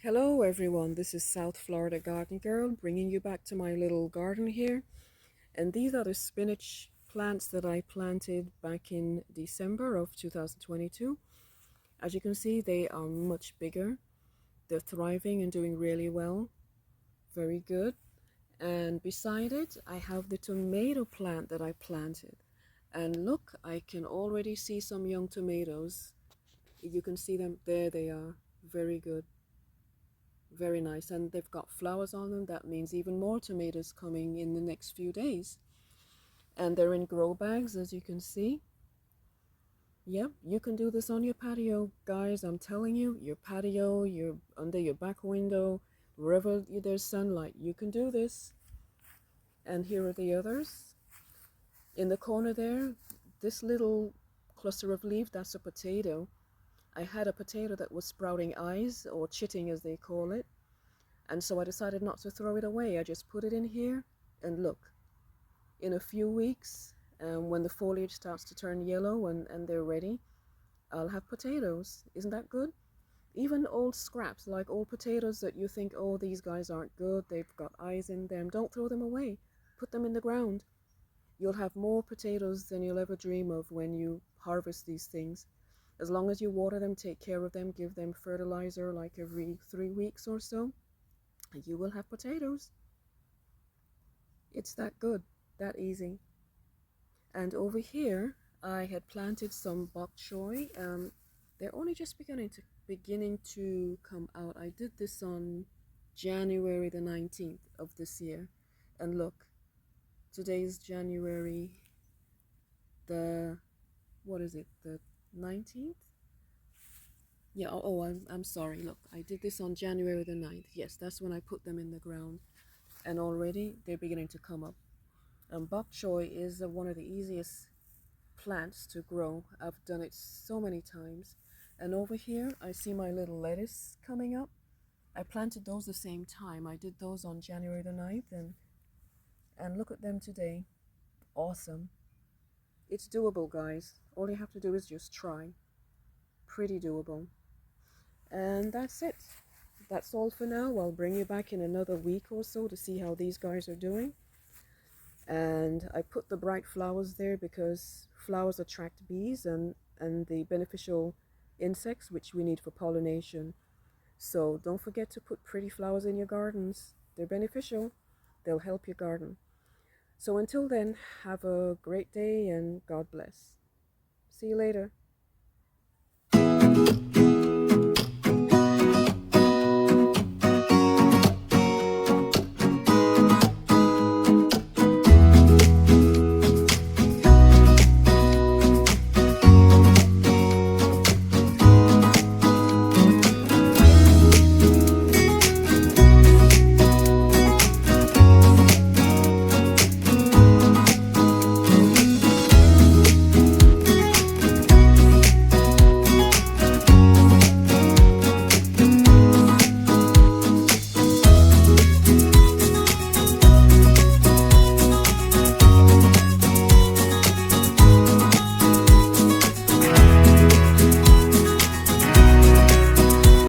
Hello everyone, this is South Florida Garden Girl bringing you back to my little garden here. And these are the spinach plants that I planted back in December of 2022. As you can see, they are much bigger. They're thriving and doing really well. Very good. And beside it, I have the tomato plant that I planted. And look, I can already see some young tomatoes. You can see them. There they are. Very good. Very nice. And they've got flowers on them. That means even more tomatoes coming in the next few days. And they're in grow bags, as you can see. Yep, you can do this on your patio, guys. I'm telling you, your patio, your under your back window, wherever there's sunlight, you can do this. And here are the others. In the corner there, this little cluster of leaf, that's a potato. I had a potato that was sprouting eyes, or chitting as they call it. And so I decided not to throw it away. I just put it in here, and look, in a few weeks, when the foliage starts to turn yellow and they're ready, I'll have potatoes. Isn't that good? Even old scraps, like old potatoes that you think, oh, these guys aren't good, they've got eyes in them, don't throw them away. Put them in the ground. You'll have more potatoes than you'll ever dream of when you harvest these things. As long as you water them, take care of them, give them fertilizer like every 3 weeks or so, you will have potatoes. It's that good, that easy. And over here, I had planted some bok choy. They're only just beginning to come out. I did this on January the 19th of this year. And look, today's January the, what is it, the 19th? Yeah, I'm sorry. Look, I did this on January the 9th. Yes, that's when I put them in the ground. And already they're beginning to come up. Bok choy is one of the easiest plants to grow. I've done it so many times. And over here, I see my little lettuce coming up. I planted those the same time. I did those on January the 9th, and look at them today. Awesome. It's doable, guys. All you have to do is just try. Pretty doable. And that's it. That's all for now. I'll bring you back in another week or so to see how these guys are doing. And I put the bright flowers there because flowers attract bees and the beneficial insects which we need for pollination. So don't forget to put pretty flowers in your gardens. They're beneficial. They'll help your garden. So until then, have a great day and God bless. See you later.